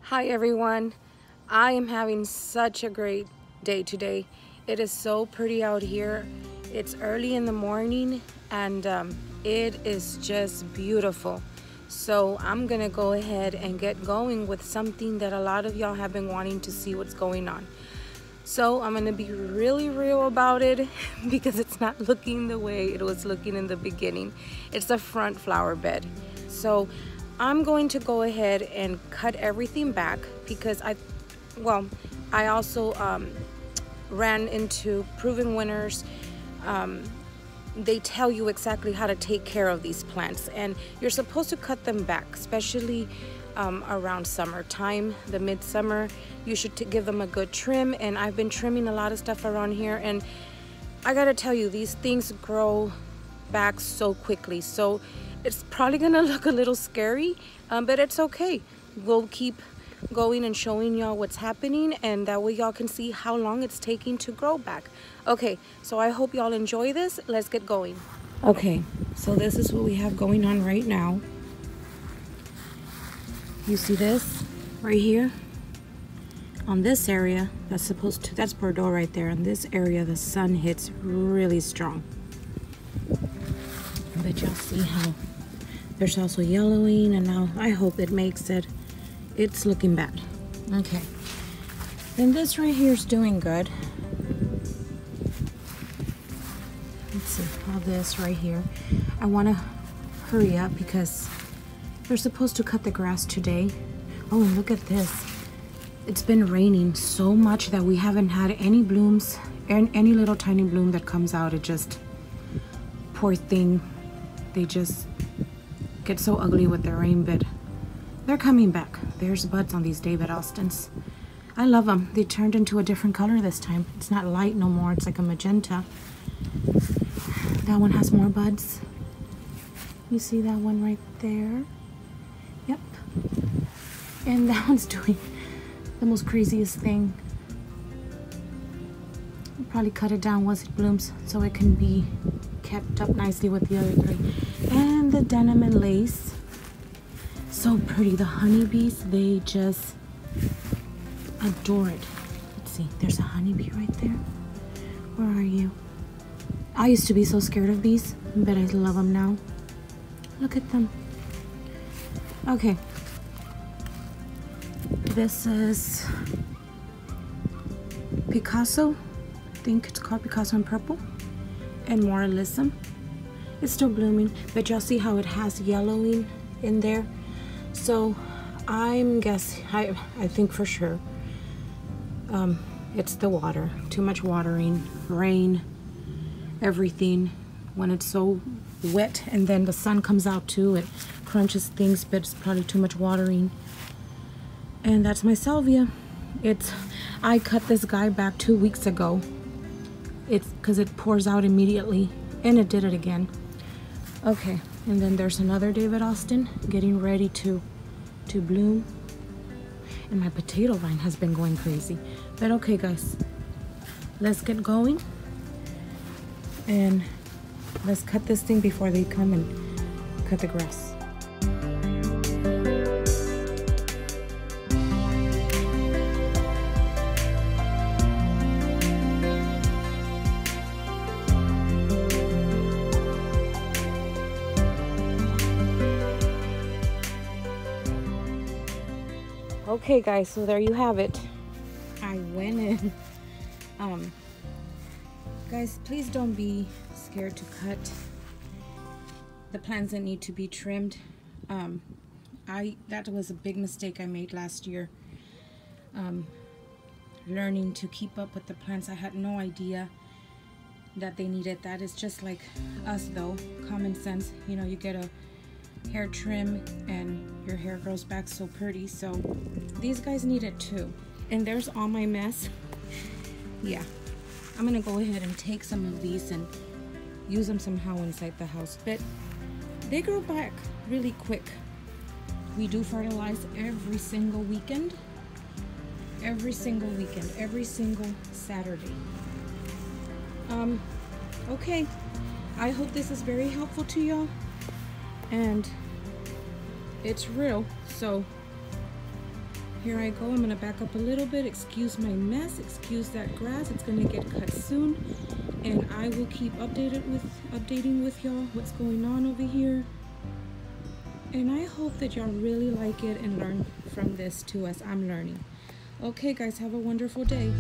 Hi everyone, I am having such a great day today. It is so pretty out here. It's early in the morning and it is just beautiful. So I'm gonna go ahead and get going with something that a lot of y'all have been wanting to see what's going on. So I'm gonna be really real about it because it's not looking the way it was looking in the beginning. It's the front flower bed. So I'm going to go ahead and cut everything back because I also ran into proven winners. They tell you exactly how to take care of these plants, and you're supposed to cut them back, especially around summertime, the midsummer. You should give them a good trim, and I've been trimming a lot of stuff around here, and I gotta tell you, these things grow back so quickly. So it's probably gonna look a little scary, but it's okay. We'll keep going and showing y'all what's happening, and that way y'all can see how long it's taking to grow back. Okay, so I hope y'all enjoy this. Let's get going. Okay, so this is what we have going on right now. You see this right here? On this area, that's Bordeaux right there. In this area, the sun hits really strong. But y'all see how there's also yellowing, and now I hope it makes it. It's looking bad. Okay. Then this right here is doing good. Let's see, all this right here. I want to hurry up because they're supposed to cut the grass today. Oh, and look at this. It's been raining so much that we haven't had any blooms, and any little tiny bloom that comes out, it just, poor thing, they just get so ugly with the rain, but they're coming back. There's buds on these David Austins. I love them. They turned into a different color this time. It's not light no more. It's like a magenta. That one has more buds. You see that one right there? Yep. And that one's doing the most craziest thing. I'll probably cut it down once it blooms so it can be kept up nicely with the other three. And the denim and lace, so pretty. The honeybees, they just adore it. Let's see, there's a honeybee right there. Where are you? I used to be so scared of bees, but I love them now. Look at them. Okay, this is Picasso. I think it's called Picasso in purple. And Moralism. It's still blooming, but y'all see how it has yellowing in there. So I'm guessing, I think for sure it's the water. Too much watering, rain, everything. When it's so wet and then the sun comes out too, it crunches things, but it's probably too much watering. And that's my salvia. I cut this guy back 2 weeks ago. It's because it pours out immediately, and it did it again. Okay, and then there's another David Austin getting ready to bloom. And my potato vine has been going crazy. But okay guys, let's get going. And let's cut this thing before they come and cut the grass. Okay guys, so there you have it. I went in. Guys, please don't be scared to cut the plants that need to be trimmed. That was a big mistake I made last year. Learning to keep up with the plants. I had no idea that they needed that. It's just like us though, common sense. You know, you get a hair trim and your hair grows back so pretty. So these guys need it too. And there's all my mess. Yeah, I'm gonna go ahead and take some of these and use them somehow inside the house, but they grow back really quick. We do fertilize every single weekend, every single Saturday. Okay, I hope this is very helpful to y'all, and it's real. So Here I go. I'm gonna back up a little bit. Excuse my mess, excuse that grass. It's gonna get cut soon, and I will keep updating with y'all what's going on over here. And I hope that y'all really like it and learn from this too, as I'm learning. Okay guys, have a wonderful day.